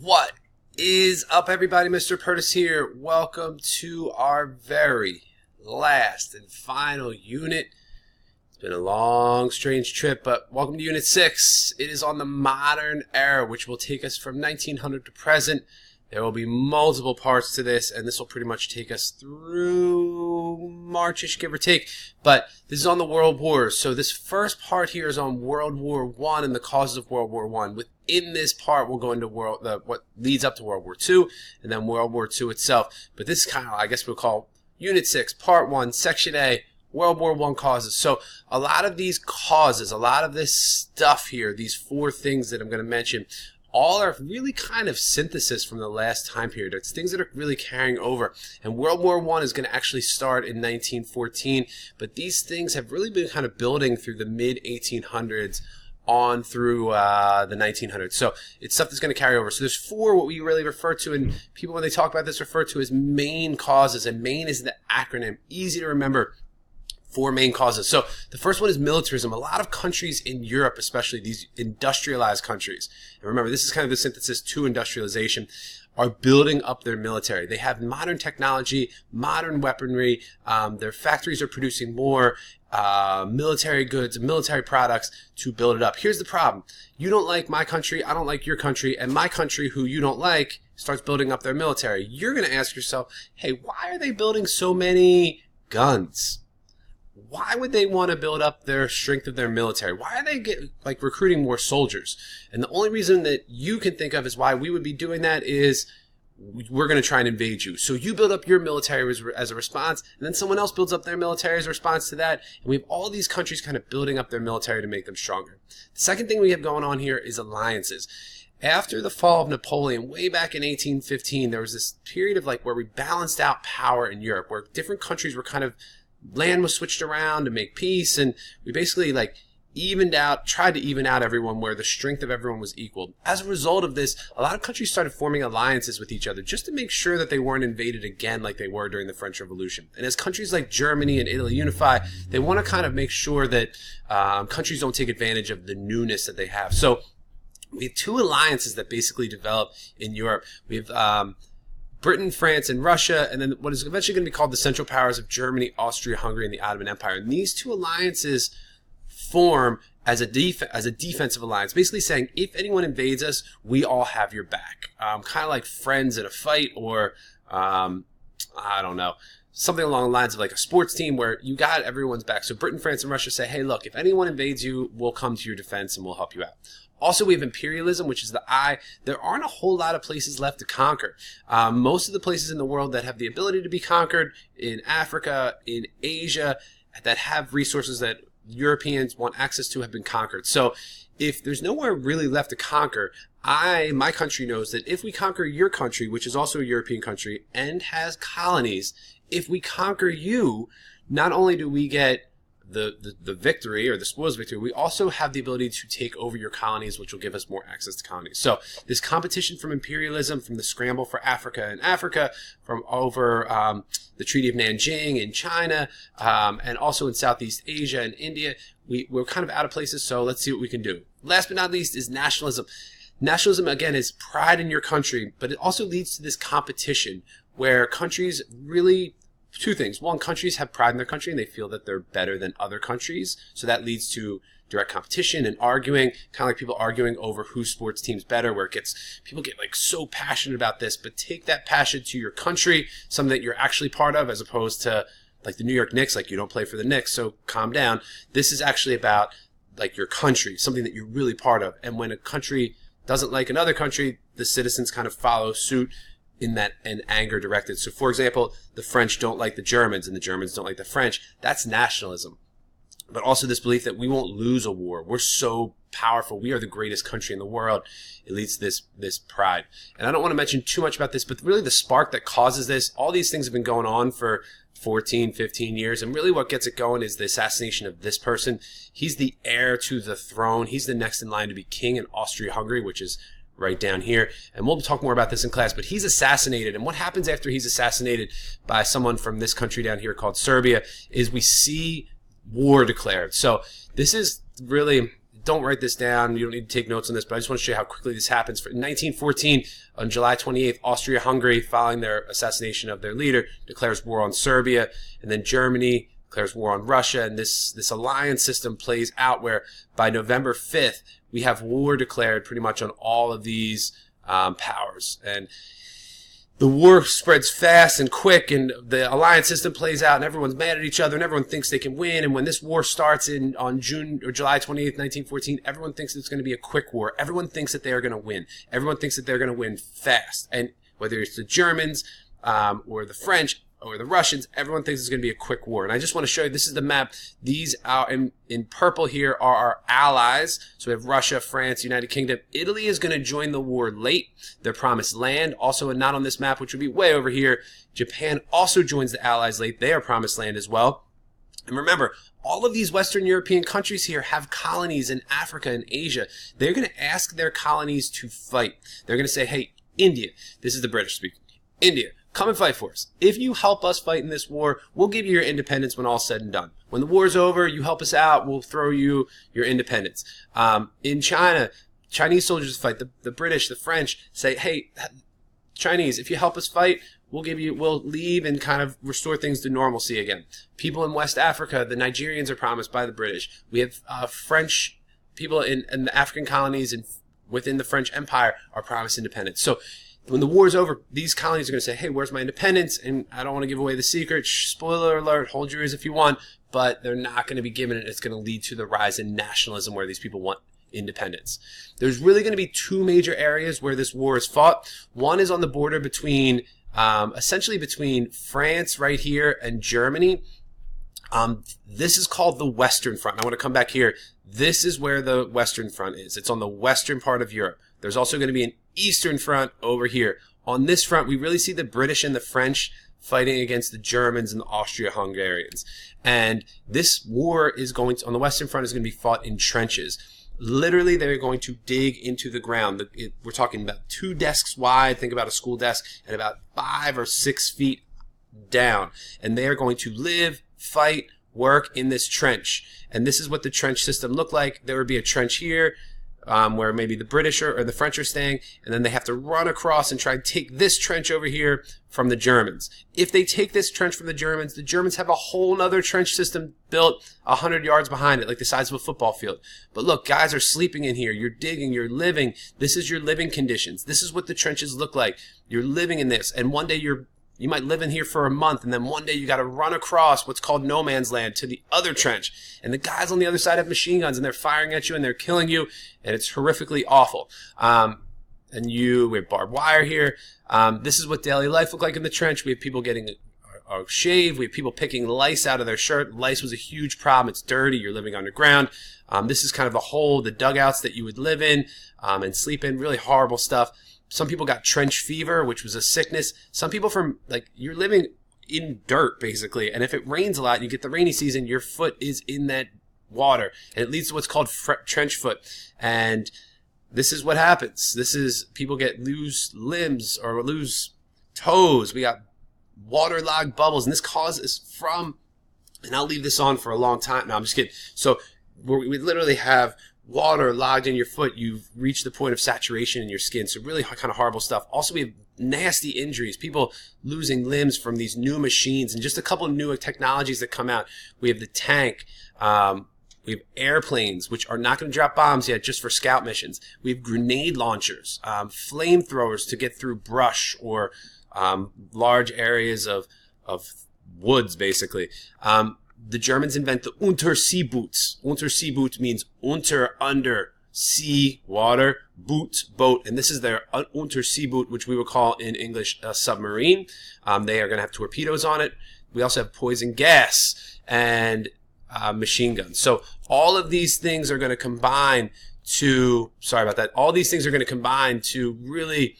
What is up, everybody? Mr. Purtis here. Welcome to our very last and final unit. It's been a long, strange trip, but welcome to Unit 6. It is on the modern era, which will take us from 1900 to present. There will be multiple parts to this, and this will pretty much take us through March-ish, give or take. But this is on the World Wars. So this first part here is on World War I and the causes of World War I. Within this part, we'll go into what leads up to World War II, and then World War II itself. But this is kind of, I guess we'll call Unit 6, Part 1, Section A, World War I causes. So a lot of these causes, a lot of this stuff here, these four things that I'm going to mention, all are really kind of synthesis from the last time period. It's things that are really carrying over. And World War I is going to actually start in 1914, but these things have really been kind of building through the mid-1800s on through the 1900s. So it's stuff that's going to carry over. So there's four what we really refer to, and people when they talk about this refer to as main causes, and main is the acronym, easy to remember. Four main causes. So the first one is militarism. A lot of countries in Europe, especially these industrialized countries, and remember this is kind of the synthesis to industrialization, are building up their military. They have modern technology, modern weaponry, their factories are producing more military goods, military products to build it up. Here's the problem. You don't like my country, I don't like your country, and my country, who you don't like, starts building up their military. You're going to ask yourself, hey, why are they building so many guns? Why would they want to build up their strength of their military? Why are they recruiting more soldiers? And the only reason that you can think of as why we would be doing that is we're going to try and invade you. So you build up your military as a response, and then someone else builds up their military as a response to that. And we have all these countries kind of building up their military to make them stronger. The second thing we have going on here is alliances. After the fall of Napoleon, way back in 1815, there was this period of where we balanced out power in Europe, where different countries were kind of land was switched around to make peace, and we basically tried to even out everyone where the strength of everyone was equal. As a result of this, a lot of countries started forming alliances with each other just to make sure that they weren't invaded again like they were during the French Revolution. And as countries like Germany and Italy unify, they want to kind of make sure that countries don't take advantage of the newness that they have. So we have two alliances that basically develop in Europe. We have Britain, France, and Russia, and then what is eventually going to be called the Central Powers of Germany, Austria, Hungary, and the Ottoman Empire. And these two alliances form as a defensive alliance, basically saying if anyone invades us, we all have your back. Kind of like friends in a fight, or I don't know, something along the lines of like a sports team where you got everyone's back. So Britain, France, and Russia say, hey, look, if anyone invades you, we'll come to your defense and we'll help you out. Also, we have imperialism, which is the I. There aren't a whole lot of places left to conquer. Most of the places in the world that have the ability to be conquered, in Africa, in Asia, that have resources that Europeans want access to, have been conquered. So if there's nowhere really left to conquer, my country knows that if we conquer your country, which is also a European country and has colonies, if we conquer you, not only do we get the victory or the spoils of victory, we also have the ability to take over your colonies, which will give us more access to colonies. So this competition from imperialism, from the scramble for Africa, from over the Treaty of Nanjing in China, and also in Southeast Asia and India, we're kind of out of places, so let's see what we can do. Last but not least is nationalism. Nationalism, again, is pride in your country, but it also leads to this competition where countries really... Two things. One, countries have pride in their country and they feel that they're better than other countries. So that leads to direct competition and arguing, kind of like people arguing over whose sports team's better, where people get so passionate about this, but take that passion to your country, something that you're actually part of, as opposed to like the New York Knicks, you don't play for the Knicks, so calm down. This is actually about your country, something that you're really part of. And when a country doesn't like another country, the citizens kind of follow suit in anger directed. So for example, the French don't like the Germans and the Germans don't like the French. That's nationalism. But also this belief that we won't lose a war. We're so powerful. We are the greatest country in the world. It leads to this pride. And I don't want to mention too much about this, but really the spark that causes this, all these things have been going on for 14, 15 years. And really what gets it going is the assassination of this person. He's the heir to the throne. He's the next in line to be king in Austria-Hungary, which is right down here, and we'll talk more about this in class, but he's assassinated, and what happens after he's assassinated by someone from this country down here called Serbia is we see war declared. So this is really don't write this down. You don't need to take notes on this, but I just want to show you how quickly this happens. In 1914, on July 28th, Austria-Hungary, following their assassination of their leader, declares war on Serbia, and then Germany declares war on Russia, and this alliance system plays out where by November 5th, we have war declared pretty much on all of these powers. And the war spreads fast and quick, and the alliance system plays out, and everyone's mad at each other, and everyone thinks they can win. And when this war starts on June or July 28th, 1914, everyone thinks it's going to be a quick war. Everyone thinks that they are going to win. Everyone thinks that they're going to win fast. And whether it's the Germans or the French or the Russians, everyone thinks it's going to be a quick war. And I just want to show you, this is the map. These are in purple here are our allies. So we have Russia, France, United Kingdom. Italy is going to join the war late. They're promised land. Also not on this map, which would be way over here. Japan also joins the allies late. They are promised land as well. And remember, all of these Western European countries here have colonies in Africa and Asia. They're going to ask their colonies to fight. They're going to say, hey, India, this is the British speaking, India, come and fight for us. If you help us fight in this war, we'll give you your independence when all's said and done. When the war's over, you help us out, we'll throw you your independence. In China, Chinese soldiers fight. The British, the French say, hey, Chinese, if you help us fight, we'll leave and kind of restore things to normalcy again. People in West Africa, the Nigerians are promised by the British. We have French people in the African colonies and within the French Empire are promised independence. So when the war is over, these colonies are going to say, hey, where's my independence? And I don't want to give away the secret. Spoiler alert, hold your ears if you want, but they're not going to be given it. It's going to lead to the rise in nationalism where these people want independence. There's really going to be two major areas where this war is fought. One is on the border between, essentially between France right here and Germany. This is called the Western Front. I want to come back here. This is where the Western Front is. It's on the western part of Europe. There's also going to be an Eastern Front over here. On this front, we really see the British and the French fighting against the Germans and the Austro-Hungarians. And this war is going to, on the Western Front, is going to be fought in trenches. Literally, they're going to dig into the ground. We're talking about 2 desks wide. Think about a school desk, and about 5 or 6 feet down. And they are going to live, fight, work in this trench. And this is what the trench system looked like. There would be a trench here where maybe the British or the French are staying, and then they have to run across and try and take this trench over here from the Germans. If they take this trench from the Germans have a whole nother trench system built 100 yards behind it, like the size of a football field. But look, guys are sleeping in here. You're digging, you're living. This is your living conditions. This is what the trenches look like. You're living in this, and one day you might live in here for a month, and then one day you got to run across what's called no man's land to the other trench. And the guys on the other side have machine guns, and they're firing at you, and they're killing you, and it's horrifically awful. We have barbed wire here. This is what daily life looked like in the trench. We have people getting a shave. We have people picking lice out of their shirt. Lice was a huge problem. It's dirty. You're living underground. This is kind of the dugouts that you would live in and sleep in. Really horrible stuff. Some people got trench fever, which was a sickness. Some people you're living in dirt, basically. And if it rains a lot and you get the rainy season, your foot is in that water. And it leads to what's called trench foot. And this is what happens. People lose limbs or lose toes. We got waterlogged bubbles. And this causes and I'll leave this on for a long time. No, I'm just kidding. So we literally have water logged in your foot. You've reached the point of saturation in your skin. So really kind of horrible stuff. Also, we have nasty injuries, people losing limbs from these new machines, and just a couple of new technologies that come out. We have the tank. We have airplanes, which are not going to drop bombs yet, just for scout missions. We have grenade launchers, flamethrowers to get through brush or large areas of woods, basically. The Germans invent the Unterseeboots. Unterseeboot means under, sea, water, boot, boat. And this is their Unterseeboot, which we would call in English a submarine. They are going to have torpedoes on it. We also have poison gas and machine guns. So all of these things are going to combine to, all these things are going to combine to really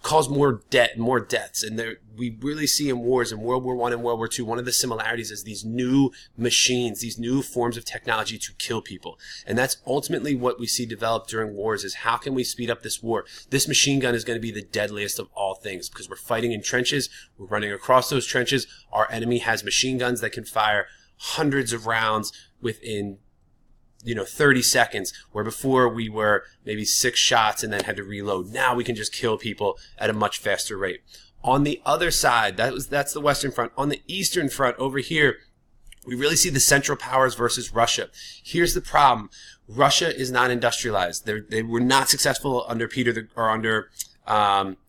cause more deaths. And we really see in wars, in World War I and World War II, one of the similarities is these new machines, these new forms of technology to kill people. And that's ultimately what we see developed during wars, is how can we speed up this war? This machine gun is going to be the deadliest of all things, because we're fighting in trenches, we're running across those trenches. Our enemy has machine guns that can fire hundreds of rounds within 30 seconds, where before we were maybe 6 shots and then had to reload. Now we can just kill people at a much faster rate. On the other side, that's the Western Front. On the Eastern Front over here, we really see the Central Powers versus Russia. Here's the problem. Russia is not industrialized. They were not successful under under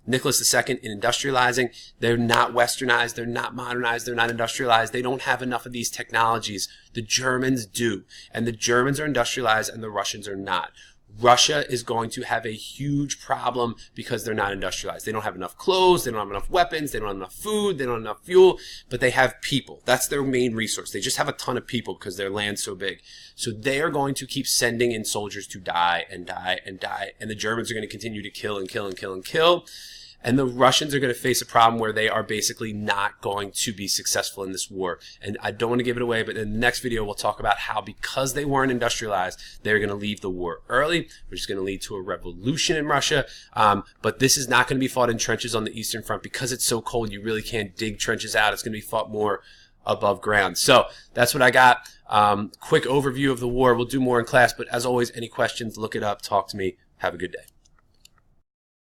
Nicholas II in industrializing. They're not westernized. They're not modernized. They're not industrialized. They don't have enough of these technologies. The Germans do. And the Germans are industrialized and the Russians are not. Russia is going to have a huge problem because they're not industrialized. They don't have enough clothes, they don't have enough weapons, they don't have enough food, they don't have enough fuel, but they have people. That's their main resource. They just have a ton of people because their land's so big. So they are going to keep sending in soldiers to die and die and die, and the Germans are going to continue to kill and kill and kill and kill. And the Russians are going to face a problem where they are basically not going to be successful in this war. And I don't want to give it away, but in the next video, we'll talk about how because they weren't industrialized, they're going to leave the war early, which is going to lead to a revolution in Russia. But this is not going to be fought in trenches on the Eastern Front. Because it's so cold, you really can't dig trenches out. It's going to be fought more above ground. So that's what I got. Quick overview of the war. We'll do more in class. But as always, any questions, look it up, talk to me. Have a good day.